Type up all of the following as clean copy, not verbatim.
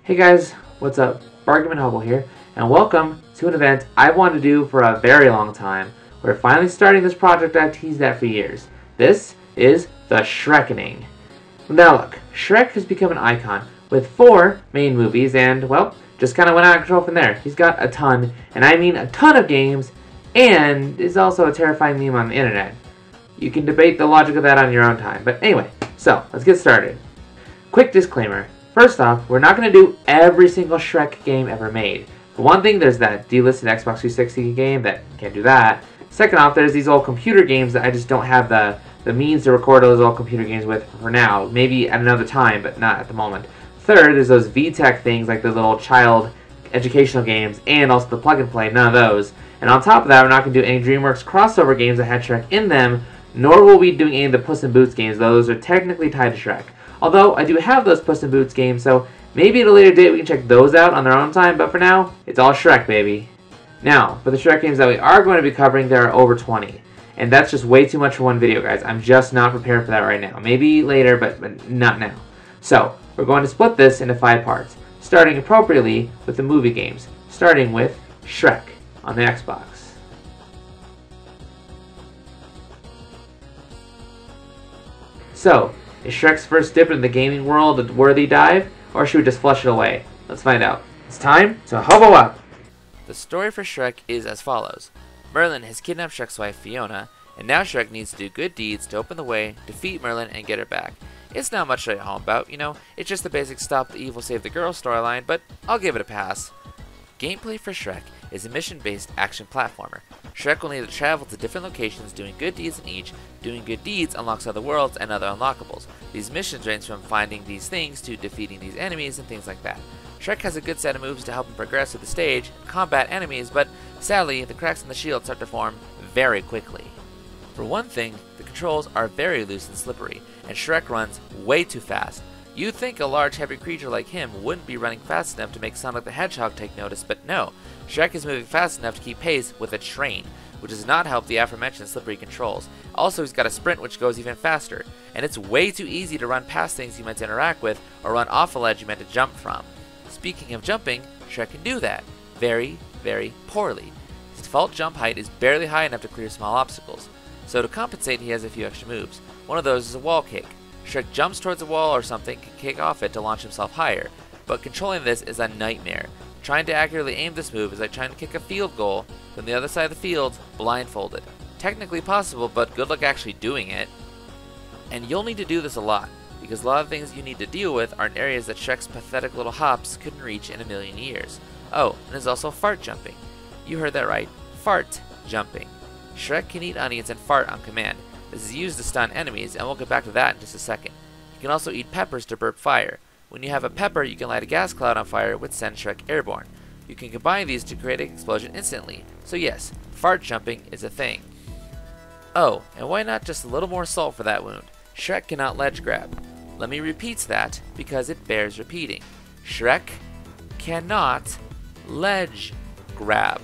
Hey guys, what's up? Hobo here, and welcome to an event I've wanted to do for a very long time. We're finally starting this project I've teased at for years. This is the SHREKONING. Now look, Shrek has become an icon with 4 main movies and, well, just kind of went out of control from there. He's got a ton, and I mean a ton of games, and is also a terrifying meme on the internet. You can debate the logic of that on your own time, but anyway, so let's get started. Quick disclaimer. First off, we're not going to do every single Shrek game ever made. For one thing, there's that delisted Xbox 360 game that can't do that. Second off, there's these old computer games that I just don't have the means to record those old computer games with for now. Maybe at another time, but not at the moment. Third, there's those VTech things like the little child educational games and also the plug and play, none of those. And on top of that, we're not going to do any DreamWorks crossover games that had Shrek in them, nor will we be doing any of the Puss in Boots games. Those are technically tied to Shrek. Although, I do have those Puss in Boots games, so maybe at a later date we can check those out on their own time, but for now, it's all Shrek, baby. Now, for the Shrek games that we are going to be covering, there are over 20. And that's just way too much for one video, guys. I'm just not prepared for that right now. Maybe later, but not now. So, we're going to split this into 5 parts, starting appropriately with the movie games, starting with Shrek on the Xbox. So, is Shrek's first dip into the gaming world a worthy dive, or should we just flush it away? Let's find out. It's time to hobo up! The story for Shrek is as follows. Merlin has kidnapped Shrek's wife Fiona, and now Shrek needs to do good deeds to open the way, defeat Merlin, and get her back. It's not much to write home about, you know, it's just the basic stop the evil save the girl storyline, but I'll give it a pass. Gameplay for Shrek is a mission-based action platformer. Shrek will need to travel to different locations doing good deeds in each. Doing good deeds unlocks other worlds and other unlockables. These missions range from finding these things to defeating these enemies and things like that. Shrek has a good set of moves to help him progress through the stage, combat enemies, but sadly, the cracks in the shield start to form very quickly. For one thing, the controls are very loose and slippery, and Shrek runs way too fast. You'd think a large heavy creature like him wouldn't be running fast enough to make Sonic the Hedgehog take notice, but no, Shrek is moving fast enough to keep pace with a train, which does not help the aforementioned slippery controls. Also, he's got a sprint which goes even faster, and it's way too easy to run past things you meant to interact with or run off a ledge you meant to jump from. Speaking of jumping, Shrek can do that very, very poorly. His default jump height is barely high enough to clear small obstacles, so to compensate he has a few extra moves. One of those is a wall kick. Shrek jumps towards a wall or something, can kick off it to launch himself higher, but controlling this is a nightmare. Trying to accurately aim this move is like trying to kick a field goal from the other side of the field, blindfolded. Technically possible, but good luck actually doing it. And you'll need to do this a lot, because a lot of things you need to deal with are in areas that Shrek's pathetic little hops couldn't reach in a million years. Oh, and there's also fart jumping. You heard that right, fart jumping. Shrek can eat onions and fart on command. This is used to stun enemies, and we'll get back to that in just a second. You can also eat peppers to burp fire. When you have a pepper, you can light a gas cloud on fire, which sends Shrek airborne. You can combine these to create an explosion instantly. So yes, fart jumping is a thing. Oh, and why not just a little more salt for that wound? Shrek cannot ledge grab. Let me repeat that, because it bears repeating. Shrek cannot ledge grab.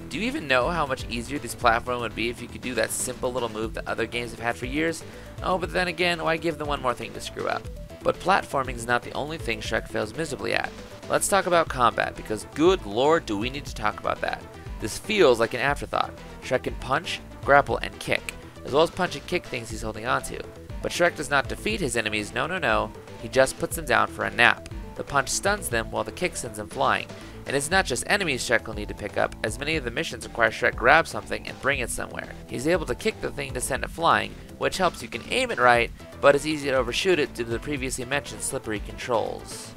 Do you even know how much easier this platform would be if you could do that simple little move that other games have had for years? Oh, but then again, why give them one more thing to screw up? But platforming is not the only thing Shrek fails miserably at. Let's talk about combat, because good lord do we need to talk about that. This feels like an afterthought. Shrek can punch, grapple, and kick, as well as punch and kick things he's holding onto. But Shrek does not defeat his enemies, no, he just puts them down for a nap. The punch stuns them while the kick sends them flying. And it's not just enemies Shrek will need to pick up, as many of the missions require Shrek grab something and bring it somewhere. He's able to kick the thing to send it flying, which helps you can aim it right, but it's easy to overshoot it due to the previously mentioned slippery controls.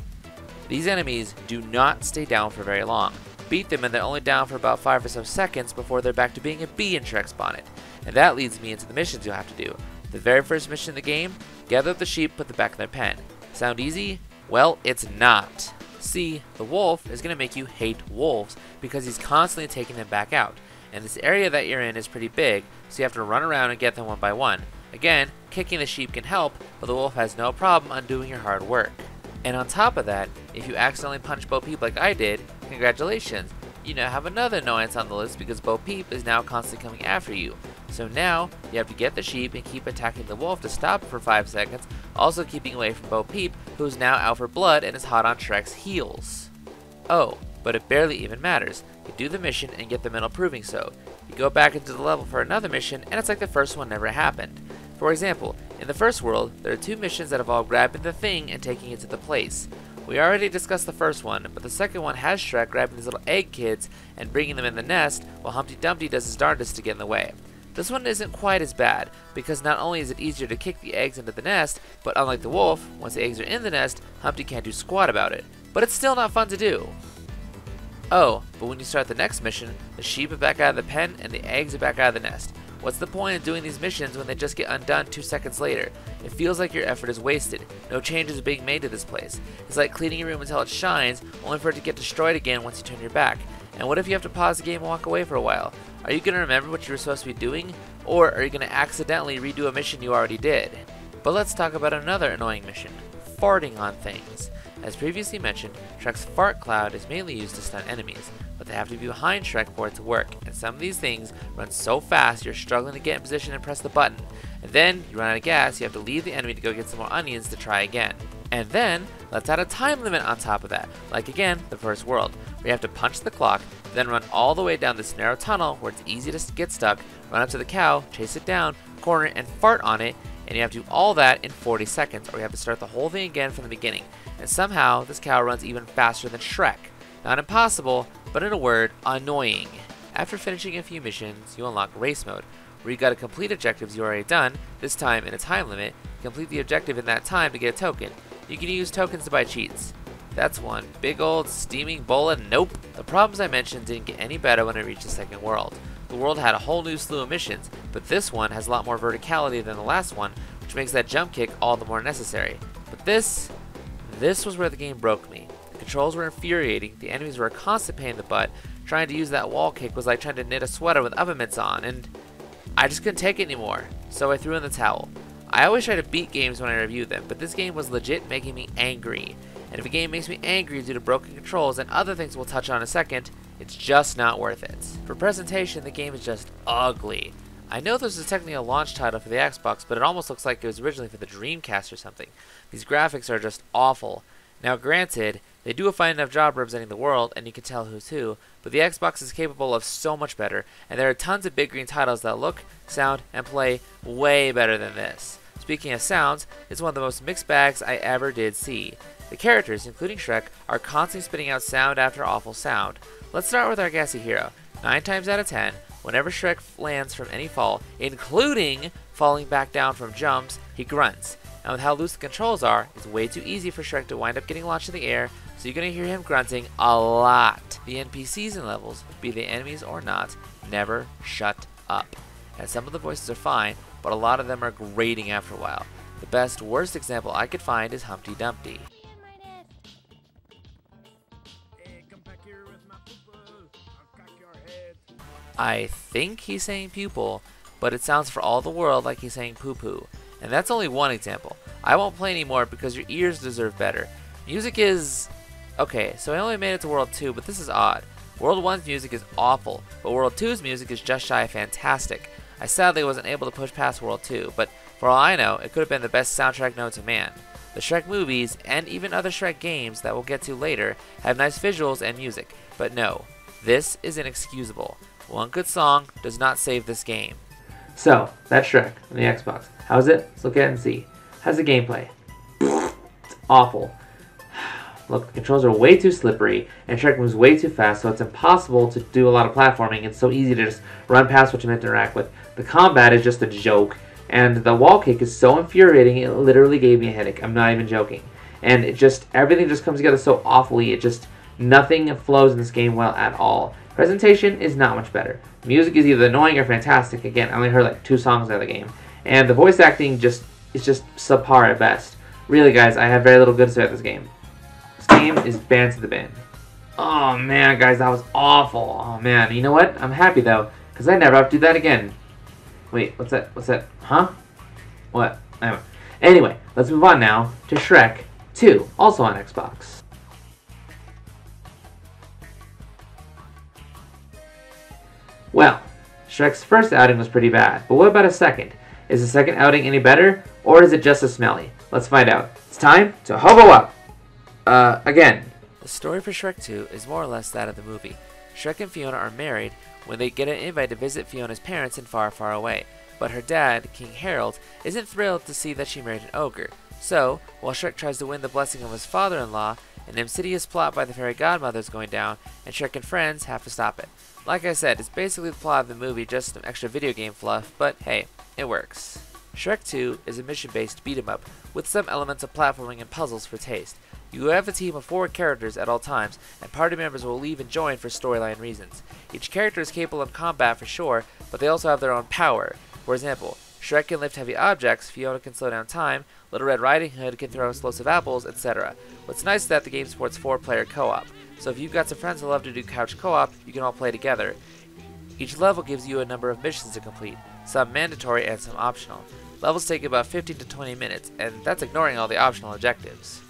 These enemies do not stay down for very long. Beat them and they're only down for about 5 or so seconds before they're back to being a bee in Shrek's bonnet. And that leads me into the missions you'll have to do. The very first mission in the game, gather up the sheep, put them back in their pen. Sound easy? Well, it's not. See, the wolf is going to make you hate wolves because he's constantly taking them back out. And this area that you're in is pretty big, so you have to run around and get them one by one. Again, kicking the sheep can help, but the wolf has no problem undoing your hard work. And on top of that, if you accidentally punch Bo Peep like I did, congratulations, you now have another annoyance on the list because Bo Peep is now constantly coming after you. So now, you have to get the sheep and keep attacking the wolf to stop it for 5 seconds, also keeping away from Bo Peep, who's now out for blood and is hot on Shrek's heels. Oh, but it barely even matters. You do the mission and get the medal proving so. You go back into the level for another mission, and it's like the first one never happened. For example, in the first world, there are 2 missions that involve grabbing the thing and taking it to the place. We already discussed the first one, but the second one has Shrek grabbing these little egg kids and bringing them in the nest, while Humpty Dumpty does his darndest to get in the way. This one isn't quite as bad, because not only is it easier to kick the eggs into the nest, but unlike the wolf, once the eggs are in the nest, Humpty can't do squat about it. But it's still not fun to do. Oh, but when you start the next mission, the sheep are back out of the pen and the eggs are back out of the nest. What's the point of doing these missions when they just get undone 2 seconds later? It feels like your effort is wasted. No changes are being made to this place. It's like cleaning your room until it shines, only for it to get destroyed again once you turn your back. And what if you have to pause the game and walk away for a while? Are you going to remember what you were supposed to be doing? Or are you going to accidentally redo a mission you already did? But let's talk about another annoying mission. Farting on things. As previously mentioned, Shrek's fart cloud is mainly used to stun enemies, but they have to be behind Shrek for it to work, and some of these things run so fast you're struggling to get in position and press the button, and then you run out of gas, you have to leave the enemy to go get some more onions to try again. And then, let's add a time limit on top of that, like again, the first world, where you have to punch the clock, then run all the way down this narrow tunnel where it's easy to get stuck, run up to the cow, chase it down, corner it, and fart on it, and you have to do all that in 40 seconds, or you have to start the whole thing again from the beginning. And somehow, this cow runs even faster than Shrek. Not impossible, but in a word, annoying. After finishing a few missions, you unlock race mode, where you gotta complete objectives you already done, this time in a time limit, complete the objective in that time to get a token. You can use tokens to buy cheats. That's one big old steaming bowl of nope. The problems I mentioned didn't get any better when I reached the second world. The world had a whole new slew of missions, but this one has a lot more verticality than the last one, which makes that jump kick all the more necessary. But this was where the game broke me. The controls were infuriating, the enemies were a constant pain in the butt, trying to use that wall kick was like trying to knit a sweater with oven mitts on, and I just couldn't take it anymore, so I threw in the towel. I always try to beat games when I review them, but this game was legit making me angry. And if a game makes me angry due to broken controls and other things we'll touch on in a second, it's just not worth it. For presentation, the game is just ugly. I know this is technically a launch title for the Xbox, but it almost looks like it was originally for the Dreamcast or something. These graphics are just awful. Now granted, they do a fine enough job representing the world, and you can tell who's who, but the Xbox is capable of so much better, and there are tons of big green titles that look, sound, and play way better than this. Speaking of sounds, it's one of the most mixed bags I ever did see. The characters, including Shrek, are constantly spitting out sound after awful sound. Let's start with our gassy hero. 9 times out of 10, whenever Shrek lands from any fall, including falling back down from jumps, he grunts. And with how loose the controls are, it's way too easy for Shrek to wind up getting launched in the air, so you're going to hear him grunting a lot. The NPCs in levels, be they enemies or not, never shut up. And some of the voices are fine, but a lot of them are grating after a while. The best, worst example I could find is Humpty Dumpty. I think he's saying pupil, but it sounds for all the world like he's saying poo-poo. And that's only one example. I won't play anymore because your ears deserve better. Music is... Okay, so I only made it to World 2, but this is odd. World 1's music is awful, but World 2's music is just shy of fantastic. I sadly wasn't able to push past World 2, but for all I know, it could have been the best soundtrack known to man. The Shrek movies, and even other Shrek games that we'll get to later, have nice visuals and music, but no, this is inexcusable. One good song does not save this game. So, that's Shrek on the Xbox. How's it? Let's look at it and see. How's the gameplay? It's awful. Look, the controls are way too slippery, and Shrek moves way too fast, so it's impossible to do a lot of platforming. It's so easy to just run past what you meant to interact with. The combat is just a joke, and the wall kick is so infuriating, it literally gave me a headache. I'm not even joking. And it just, everything just comes together so awfully. It just, nothing flows in this game well at all. Presentation is not much better. Music is either annoying or fantastic. Again, I only heard like 2 songs out of the game. And the voice acting is just subpar at best. Really, guys, I have very little good to say about this game. This game is banned to the bin. Oh, man, guys, that was awful. Oh, man. You know what? I'm happy, though, because I never have to do that again. Wait, what's that? What's that? Huh? What? Anyway, let's move on now to Shrek 2, also on Xbox. Well, Shrek's first outing was pretty bad, but what about a second? Is the second outing any better, or is it just as smelly? Let's find out. It's time to hobo up! Again. The story for Shrek 2 is more or less that of the movie. Shrek and Fiona are married when they get an invite to visit Fiona's parents in far, far away. But her dad, King Harold, isn't thrilled to see that she married an ogre. So, while Shrek tries to win the blessing of his father-in-law, an insidious plot by the fairy godmother is going down, and Shrek and friends have to stop it. Like I said, it's basically the plot of the movie, just some extra video game fluff, but hey, it works. Shrek 2 is a mission-based beat-em-up, with some elements of platforming and puzzles for taste. You have a team of 4 characters at all times, and party members will leave and join for storyline reasons. Each character is capable of combat for sure, but they also have their own power. For example, Shrek can lift heavy objects, Fiona can slow down time, Little Red Riding Hood can throw explosive apples, etc. What's nice is that the game supports 4-player co-op, so if you've got some friends who love to do couch co-op, you can all play together. Each level gives you a number of missions to complete, some mandatory and some optional. Levels take about 15 to 20 minutes, and that's ignoring all the optional objectives.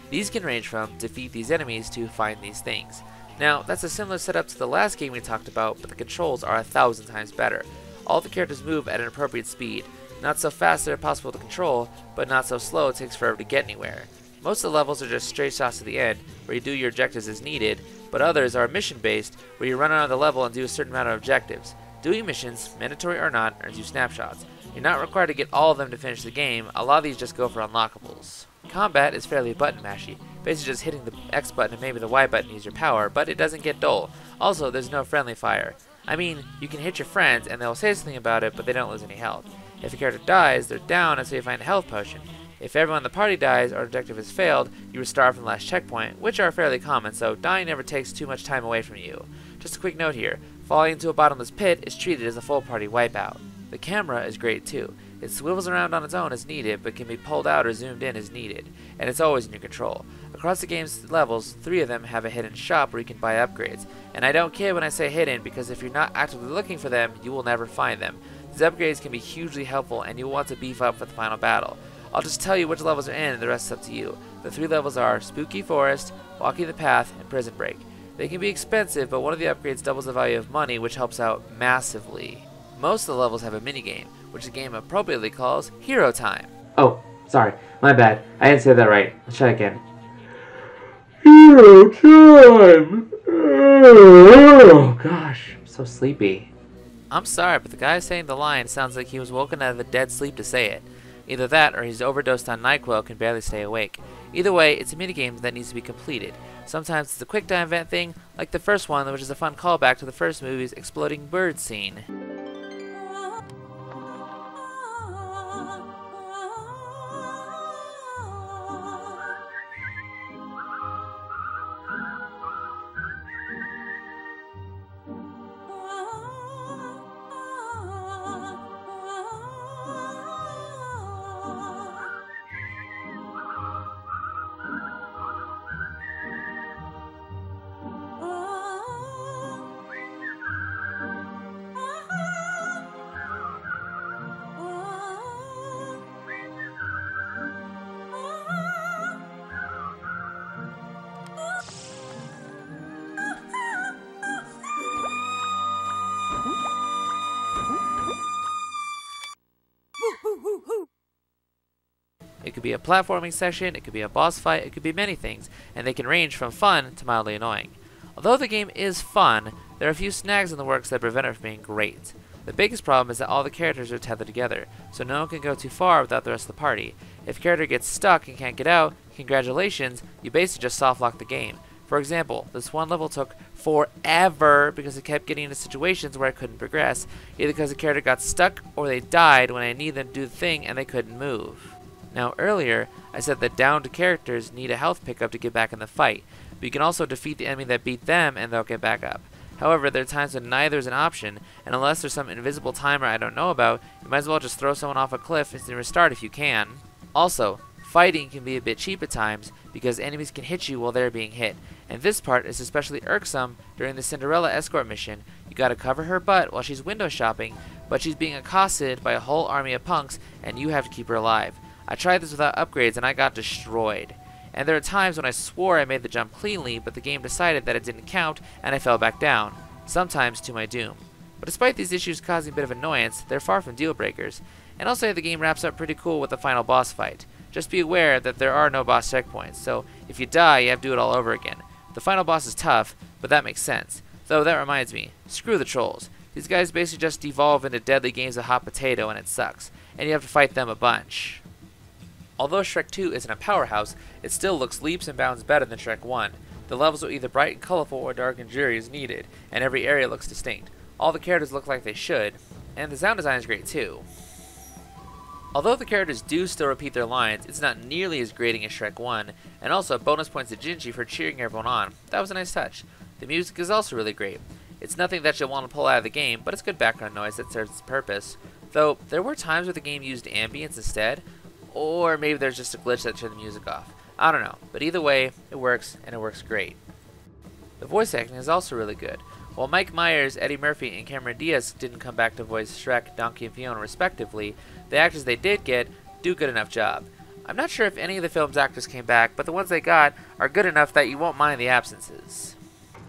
These can range from defeat these enemies to find these things. Now, that's a similar setup to the last game we talked about, but the controls are 1,000 times better. All the characters move at an appropriate speed. Not so fast they're impossible to control, but not so slow it takes forever to get anywhere. Most of the levels are just straight shots to the end, where you do your objectives as needed, but others are mission-based, where you run around the level and do a certain amount of objectives. Doing missions, mandatory or not, earns you snapshots. You're not required to get all of them to finish the game, a lot of these just go for unlockables. Combat is fairly button mashy, basically just hitting the X button and maybe the Y button to use your power, but it doesn't get dull. Also, there's no friendly fire. I mean, you can hit your friends and they'll say something about it, but they don't lose any health. If a character dies, they're down until you find a health potion. If everyone in the party dies or objective has failed, you restart from the last checkpoint, which are fairly common, so dying never takes too much time away from you. Just a quick note here, falling into a bottomless pit is treated as a full party wipeout. The camera is great too. It swivels around on its own as needed, but can be pulled out or zoomed in as needed, and it's always in your control. Across the game's levels, 3 of them have a hidden shop where you can buy upgrades, and I don't kid when I say hidden because if you're not actively looking for them, you will never find them. These upgrades can be hugely helpful and you'll want to beef up for the final battle. I'll just tell you which levels are in and the rest is up to you. The 3 levels are Spooky Forest, Walking the Path, and Prison Break. They can be expensive, but one of the upgrades doubles the value of money, which helps out massively. Most of the levels have a minigame, which the game appropriately calls Hero Time. Oh, sorry, my bad. I didn't say that right. Let's try again. Hero Time! Oh gosh, I'm so sleepy. I'm sorry, but the guy saying the line sounds like he was woken out of a dead sleep to say it. Either that, or he's overdosed on NyQuil and can barely stay awake. Either way, it's a minigame that needs to be completed. Sometimes it's a quick time event thing, like the first one, which is a fun callback to the first movie's exploding bird scene. It could be a platforming section, it could be a boss fight, it could be many things, and they can range from fun to mildly annoying. Although the game is fun, there are a few snags in the works that prevent it from being great. The biggest problem is that all the characters are tethered together, so no one can go too far without the rest of the party. If a character gets stuck and can't get out, congratulations, you basically just softlock the game. For example, this one level took forever because it kept getting into situations where I couldn't progress, either because the character got stuck or they died when I needed them to do the thing and they couldn't move. Now earlier, I said that downed characters need a health pickup to get back in the fight, but you can also defeat the enemy that beat them and they'll get back up. However, there are times when neither is an option, and unless there's some invisible timer I don't know about, you might as well just throw someone off a cliff and restart if you can. Also, fighting can be a bit cheap at times because enemies can hit you while they're being hit, and this part is especially irksome during the Cinderella escort mission. You gotta cover her butt while she's window shopping, but she's being accosted by a whole army of punks and you have to keep her alive. I tried this without upgrades and I got destroyed. And there are times when I swore I made the jump cleanly, but the game decided that it didn't count and I fell back down, sometimes to my doom. But despite these issues causing a bit of annoyance, they're far from deal breakers. And I'll say the game wraps up pretty cool with the final boss fight. Just be aware that there are no boss checkpoints, so if you die, you have to do it all over again. The final boss is tough, but that makes sense. Though that reminds me, screw the trolls. These guys basically just devolve into deadly games of hot potato and it sucks, and you have to fight them a bunch. Although Shrek 2 isn't a powerhouse, it still looks leaps and bounds better than Shrek 1. The levels are either bright and colorful or dark and dreary as needed, and every area looks distinct. All the characters look like they should, and the sound design is great too. Although the characters do still repeat their lines, it's not nearly as grating as Shrek 1, and also bonus points to Gingy for cheering everyone on. That was a nice touch. The music is also really great. It's nothing that you'll want to pull out of the game, but it's good background noise that serves its purpose. Though, there were times where the game used ambience instead, or maybe there's just a glitch that turned the music off. I don't know, but either way, it works, and it works great. The voice acting is also really good. While Mike Myers, Eddie Murphy, and Cameron Diaz didn't come back to voice Shrek, Donkey, and Fiona respectively, the actors they did get do a good enough job. I'm not sure if any of the film's actors came back, but the ones they got are good enough that you won't mind the absences.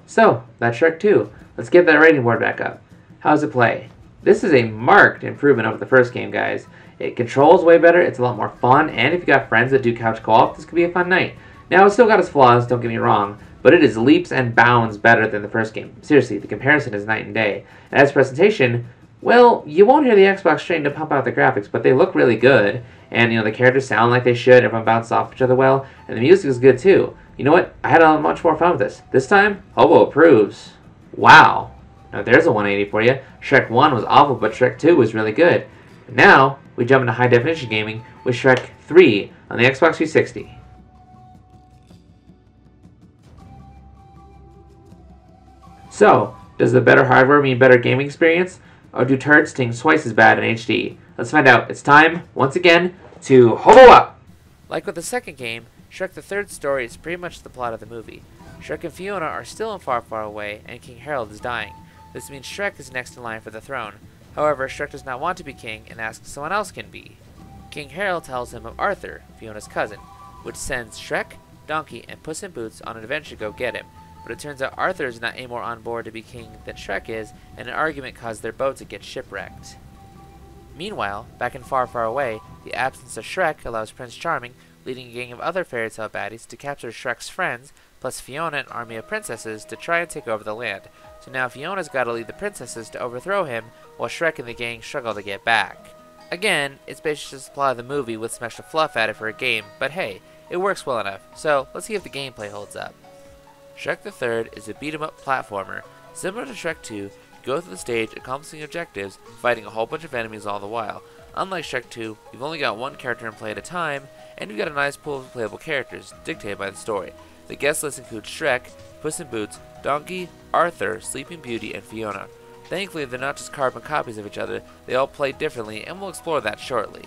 So, that's Shrek 2. Let's get that rating board back up. How does it play? This is a marked improvement over the first game, guys. It controls way better, it's a lot more fun, and if you got friends that do couch co-op, this could be a fun night. Now, it's still got its flaws, don't get me wrong, but it is leaps and bounds better than the first game. Seriously, the comparison is night and day. And as presentation, well, you won't hear the Xbox train to pump out the graphics, but they look really good, and the characters sound like they should, everyone bounces off each other well, and the music is good too. You know what? I had a much more fun with this. This time, Hobo approves. Wow. Now there's a 180 for you. Shrek 1 was awful, but Shrek 2 was really good. And now, we jump into high definition gaming with Shrek 3 on the Xbox 360. So, does the better hardware mean better gaming experience? Or do turds sting twice as bad in HD? Let's find out. It's time, once again, to Hobo up! Like with the second game, Shrek the Third's story is pretty much the plot of the movie. Shrek and Fiona are still in Far, Far Away, and King Harold is dying. This means Shrek is next in line for the throne. However, Shrek does not want to be king and asks if someone else can be. King Harold tells him of Arthur, Fiona's cousin, which sends Shrek, Donkey, and Puss in Boots on an adventure to go get him. But it turns out Arthur is not any more on board to be king than Shrek is, and an argument caused their boat to get shipwrecked. Meanwhile, back in Far, Far Away, the absence of Shrek allows Prince Charming, leading a gang of other fairy tale baddies, to capture Shrek's friends, plus Fiona and an army of princesses, to try and take over the land. So now Fiona's got to lead the princesses to overthrow him, while Shrek and the gang struggle to get back. Again, it's basically just the plot of the movie with some extra fluff added for a game, but hey, it works well enough, so let's see if the gameplay holds up. Shrek the Third is a beat-em-up platformer. Similar to Shrek 2, you go through the stage accomplishing objectives, fighting a whole bunch of enemies all the while. Unlike Shrek 2, you've only got one character in play at a time, and you've got a nice pool of playable characters, dictated by the story. The guest list includes Shrek, Puss in Boots, Donkey, Arthur, Sleeping Beauty, and Fiona. Thankfully, they're not just carbon copies of each other, they all play differently, and we'll explore that shortly.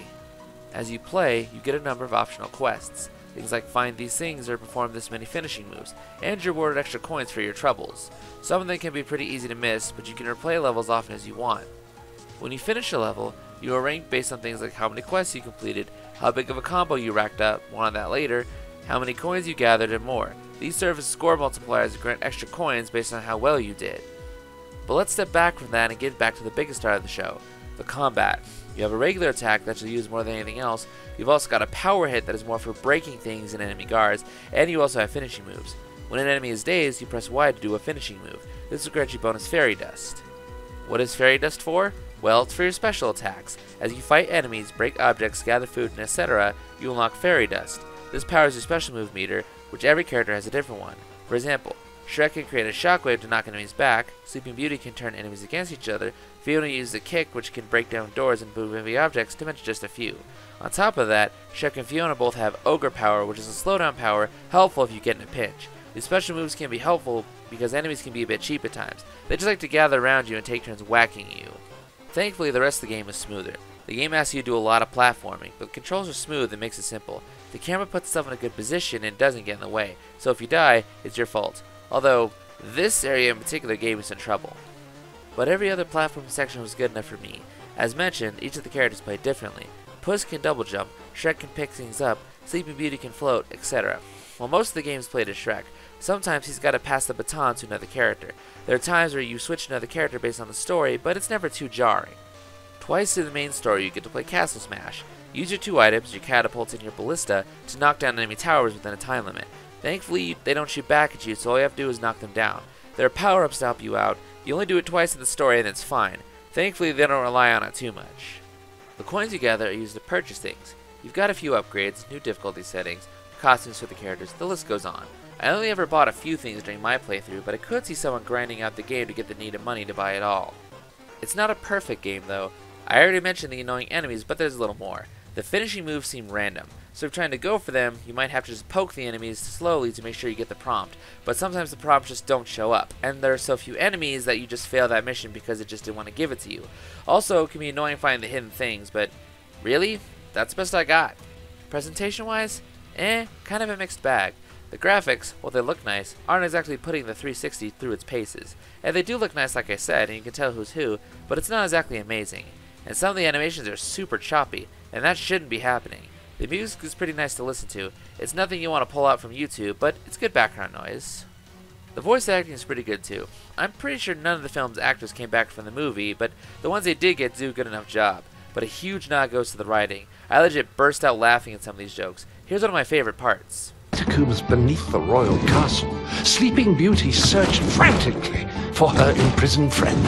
As you play, you get a number of optional quests. Things like find these things or perform this many finishing moves, and you're awarded extra coins for your troubles. Some of them can be pretty easy to miss, but you can replay levels often as you want. When you finish a level, you are ranked based on things like how many quests you completed, how big of a combo you racked up, more on that later, how many coins you gathered, and more. These serve as score multipliers that grant extra coins based on how well you did. But let's step back from that and get back to the biggest part of the show, the combat. You have a regular attack that you'll use more than anything else, you've also got a power hit that is more for breaking things in enemy guards, and you also have finishing moves. When an enemy is dazed, you press Y to do a finishing move. This will grant you bonus fairy dust. What is fairy dust for? Well, it's for your special attacks. As you fight enemies, break objects, gather food, and etc., you unlock fairy dust. This powers your special move meter, which every character has a different one. For example, Shrek can create a shockwave to knock enemies back, Sleeping Beauty can turn enemies against each other, Fiona uses a kick which can break down doors and move heavy objects, to mention just a few. On top of that, Shrek and Fiona both have Ogre Power, which is a slowdown power, helpful if you get in a pinch. These special moves can be helpful because enemies can be a bit cheap at times. They just like to gather around you and take turns whacking you. Thankfully, the rest of the game is smoother. The game asks you to do a lot of platforming, but the controls are smooth and makes it simple. The camera puts itself in a good position and doesn't get in the way, so if you die, it's your fault. Although, this area in particular gave me some trouble. But every other platform section was good enough for me. As mentioned, each of the characters play differently. Puss can double jump, Shrek can pick things up, Sleeping Beauty can float, etc. While most of the game is played as Shrek, Sometimes he's got to pass the baton to another character. There are times where you switch to another character based on the story, but it's never too jarring. Twice in the main story, you get to play Castle Smash. Use your 2 items, your catapult and your ballista, to knock down enemy towers within a time limit. Thankfully, they don't shoot back at you, so all you have to do is knock them down. There are power-ups to help you out. You only do it twice in the story and it's fine. Thankfully, they don't rely on it too much. The coins you gather are used to purchase things. You've got a few upgrades, new difficulty settings, costumes for the characters, the list goes on. I only ever bought a few things during my playthrough, but I could see someone grinding out the game to get the needed money to buy it all. It's not a perfect game though. I already mentioned the annoying enemies, but there's a little more. The finishing moves seem random, so if trying to go for them, you might have to just poke the enemies slowly to make sure you get the prompt, but sometimes the prompts just don't show up, and there are so few enemies that you just fail that mission because it just didn't want to give it to you. Also, it can be annoying finding the hidden things, but really, that's the best I got. Presentation-wise, kind of a mixed bag. The graphics, while they look nice, aren't exactly putting the 360 through its paces, and they do look nice like I said, and you can tell who's who, but it's not exactly amazing. And some of the animations are super choppy, and that shouldn't be happening. The music is pretty nice to listen to. It's nothing you want to pull out from YouTube, but it's good background noise. The voice acting is pretty good too. I'm pretty sure none of the film's actors came back from the movie, but the ones they did get do a good enough job. But a huge nod goes to the writing. I legit burst out laughing at some of these jokes. Here's one of my favorite parts. Catacombs beneath the royal castle, Sleeping Beauty searched frantically for her imprisoned friends.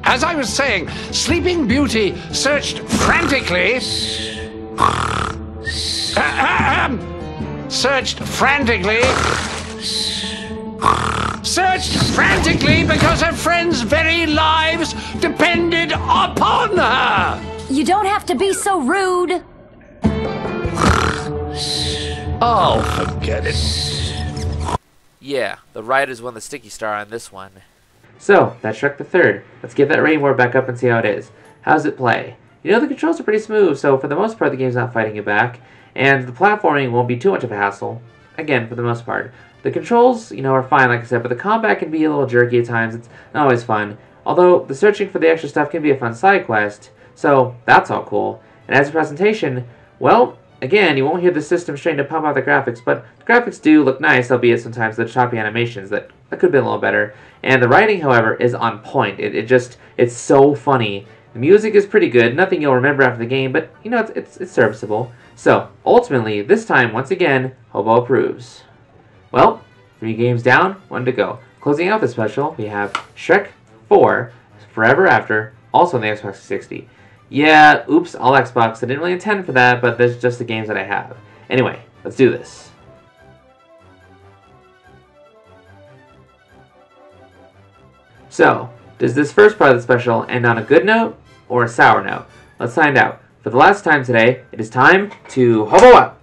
As I was saying, Sleeping Beauty searched frantically. Searched frantically because her friends' very lives depended upon her. You don't have to be so rude. Oh, forget it. Yeah, the writers won the Sticky Star on this one. So, that's Shrek the Third. Let's get that rating board back up and see how it is. How's it play? You know, the controls are pretty smooth, so for the most part the game's not fighting you back, and the platforming won't be too much of a hassle. Again, for the most part. The controls, are fine, like I said, but the combat can be a little jerky at times. It's not always fun. Although, the searching for the extra stuff can be a fun side quest, so that's all cool. And as a presentation, well, again, you won't hear the system strain to pump out the graphics, but the graphics do look nice, albeit sometimes the choppy animations that could have been a little better. And the writing, however, is on point. It's so funny. The music is pretty good, nothing you'll remember after the game, but, it's serviceable. So, ultimately, this time, once again, Hobo approves. Well, 3 games down, 1 to go. Closing out the special, we have Shrek 4, Forever After, also on the Xbox 360. Yeah, oops, all Xbox. I didn't really intend for that, but there's just the games that I have. Anyway, let's do this. So, does this first part of the special end on a good note or a sour note? Let's find out. For the last time today, it is time to Hobo up!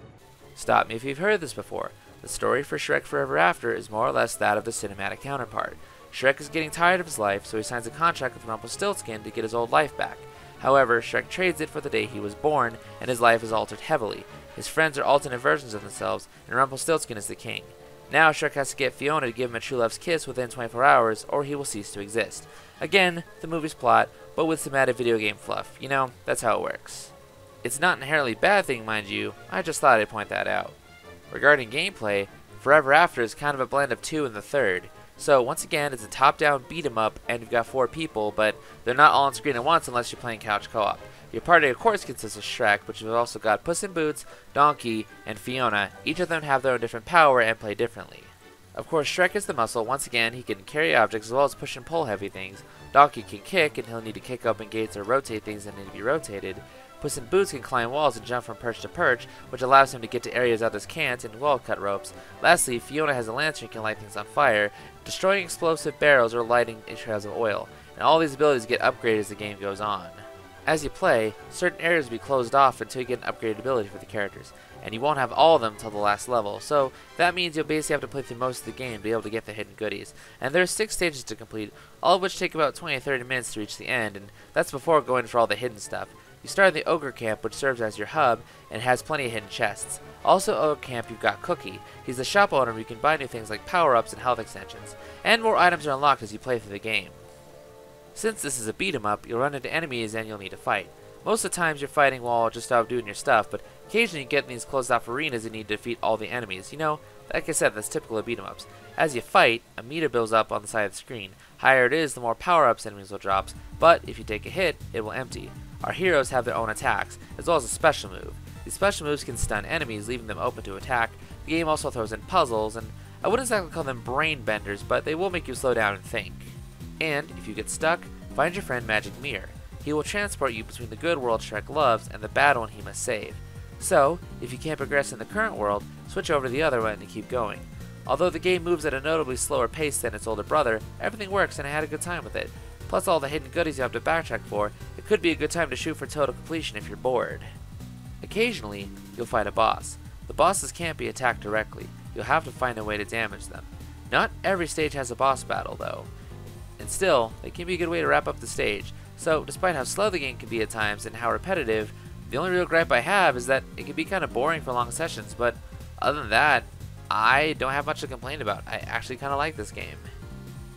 Stop me if you've heard this before. The story for Shrek Forever After is more or less that of the cinematic counterpart. Shrek is getting tired of his life, so he signs a contract with Rumpelstiltskin to get his old life back. However, Shrek trades it for the day he was born, and his life is altered heavily. His friends are alternate versions of themselves, and Rumpelstiltskin is the king. Now Shrek has to get Fiona to give him a true love's kiss within 24 hours, or he will cease to exist. Again, the movie's plot, but with some added video game fluff. That's how it works. It's not an inherently bad thing, mind you, I just thought I'd point that out. Regarding gameplay, Forever After is kind of a blend of 2 and the third. So, once again, it's a top-down beat-em-up, and you've got 4 people, but they're not all on screen at once unless you're playing couch co-op. Your party, of course, consists of Shrek, but you've also got Puss in Boots, Donkey, and Fiona. Each of them have their own different power and play differently. Of course, Shrek is the muscle. Once again, he can carry objects as well as push and pull heavy things. Donkey can kick, and he'll need to kick open gates or rotate things that need to be rotated. Puss in Boots can climb walls and jump from perch to perch, which allows him to get to areas others can't, and wall cut ropes. Lastly, Fiona has a lantern and can light things on fire, destroying explosive barrels or lighting trails of oil. And all these abilities get upgraded as the game goes on. As you play, certain areas will be closed off until you get an upgraded ability for the characters, and you won't have all of them until the last level, so that means you'll basically have to play through most of the game to be able to get the hidden goodies. And there are 6 stages to complete, all of which take about 20 to 30 minutes to reach the end, and that's before going for all the hidden stuff. You start in the Ogre Camp, which serves as your hub, and has plenty of hidden chests. Also at Ogre Camp, you've got Cookie. He's the shop owner where you can buy new things like power-ups and health extensions. And more items are unlocked as you play through the game. Since this is a beat-em-up, you'll run into enemies and you'll need to fight. Most of the times you're fighting while just out doing your stuff, but Occasionally you get in these closed-off arenas and need to defeat all the enemies. You know, like I said, that's typical of beat-em-ups. As you fight, a meter builds up on the side of the screen. Higher it is, the more power-ups enemies will drop, but if you take a hit, it will empty. Our heroes have their own attacks, as well as a special move. These special moves can stun enemies, leaving them open to attack. The game also throws in puzzles, and I wouldn't exactly call them brain benders, but they will make you slow down and think. And, if you get stuck, find your friend Magic Mirror. He will transport you between the good world Shrek loves and the bad one he must save. So, if you can't progress in the current world, switch over to the other one and keep going. Although the game moves at a notably slower pace than its older brother, everything works and I had a good time with it. Plus all the hidden goodies you have to backtrack for, it could be a good time to shoot for total completion if you're bored. Occasionally, you'll fight a boss. The bosses can't be attacked directly. You'll have to find a way to damage them. Not every stage has a boss battle though. And still, they can be a good way to wrap up the stage. So, despite how slow the game can be at times and how repetitive, the only real gripe I have is that it can be kind of boring for long sessions, but other than that, I don't have much to complain about. I actually kind of like this game.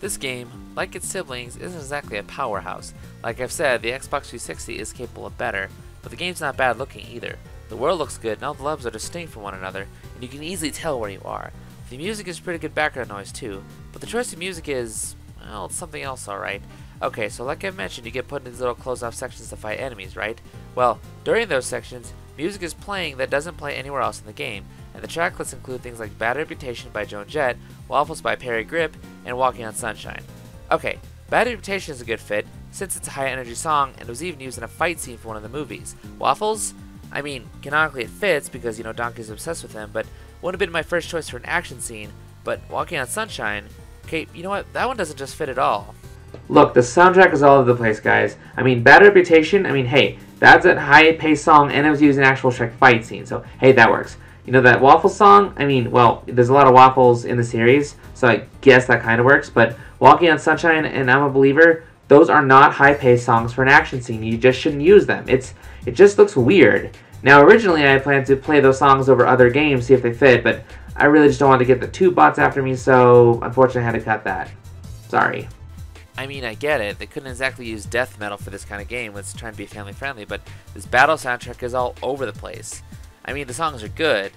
This game, like its siblings, isn't exactly a powerhouse. Like I've said, the Xbox 360 is capable of better, but the game's not bad looking either. The world looks good and all the levels are distinct from one another, and you can easily tell where you are. The music is pretty good background noise too, but the choice of music is, well, it's something else alright. Okay, so like I've mentioned, you get put in these little closed-off sections to fight enemies, right? Well, during those sections, music is playing that doesn't play anywhere else in the game, and the track lists include things like Bad Reputation by Joan Jett, Waffles by Perry Grip, and Walking on Sunshine. Okay, Bad Reputation is a good fit, since it's a high-energy song, and it was even used in a fight scene for one of the movies. Waffles? I mean, canonically it fits, because, you know, Donkey's obsessed with him, but wouldn't have been my first choice for an action scene, but Walking on Sunshine, okay, you know what, that one doesn't just fit at all. Look, the soundtrack is all over the place, guys. I mean, Bad Reputation, I mean, hey, that's a high-paced song, and it was used in an actual Shrek fight scene, so, hey, that works. You know, that Waffles song, I mean, well, there's a lot of Waffles in the series, so I guess that kind of works, but Walking on Sunshine and I'm a Believer, those are not high-paced songs for an action scene. You just shouldn't use them. It just looks weird. Now, originally, I planned to play those songs over other games, see if they fit, but I really just don't want to get the tube bots after me, so unfortunately, I had to cut that. Sorry. I mean, I get it. They couldn't exactly use death metal for this kind of game when it's trying to be family friendly, but this battle soundtrack is all over the place. I mean, the songs are good.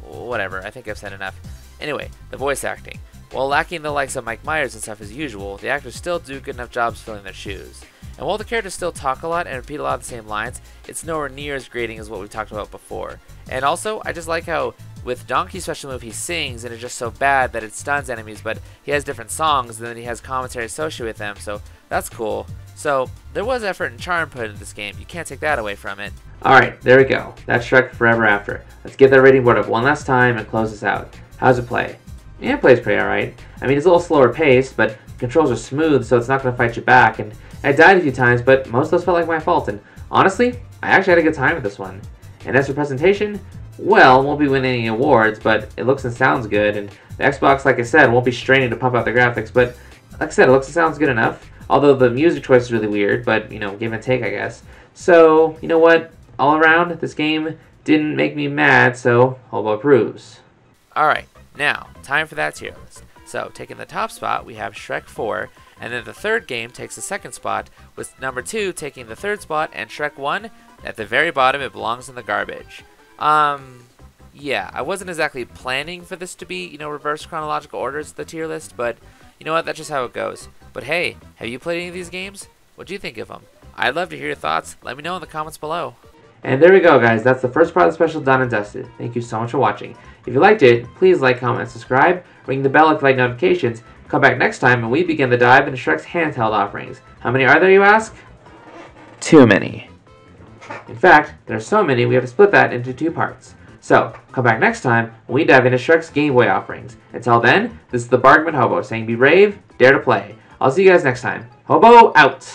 Whatever. I think I've said enough. Anyway, the voice acting. While lacking the likes of Mike Myers and stuff as usual, the actors still do good enough jobs filling their shoes. And while the characters still talk a lot and repeat a lot of the same lines, it's nowhere near as grating as what we talked about before. And also, I just like how with Donkey's special move he sings and it's just so bad that it stuns enemies, but he has different songs and then he has commentary associated with them, so that's cool. So, there was effort and charm put into this game, you can't take that away from it. Alright, there we go. That's Shrek Forever After. Let's get that rating board up one last time and close this out. How's it play? Yeah, it plays pretty alright. I mean, it's a little slower paced, but the controls are smooth, so it's not going to fight you back, and I died a few times, but most of those felt like my fault, and honestly, I actually had a good time with this one. And as for presentation, well, won't be winning any awards, but it looks and sounds good, and the Xbox, like I said, won't be straining to pump out the graphics, but like I said, it looks and sounds good enough, although the music choice is really weird, but, you know, give and take, I guess. So, you know what, all around, this game didn't make me mad, so Hobo approves. Alright, now, time for that tier list. So, taking the top spot, we have Shrek 4, and then the third game takes the second spot, with number 2 taking the third spot, and Shrek 1, at the very bottom, it belongs in the garbage. Yeah, I wasn't exactly planning for this to be, you know, reverse chronological orders, the tier list, but you know what, that's just how it goes. But hey, have you played any of these games? What do you think of them? I'd love to hear your thoughts. Let me know in the comments below. And there we go, guys. That's the first part of the special done and dusted. Thank you so much for watching. If you liked it, please like, comment, and subscribe. Ring the bell if you like notifications. Come back next time and we begin the dive into Shrek's handheld offerings. How many are there, you ask? Too many. In fact, there are so many we have to split that into 2 parts. So, come back next time when we dive into Shrek's Game Boy offerings. Until then, this is the Bargain Hobo saying be brave, dare to play. I'll see you guys next time. Hobo out!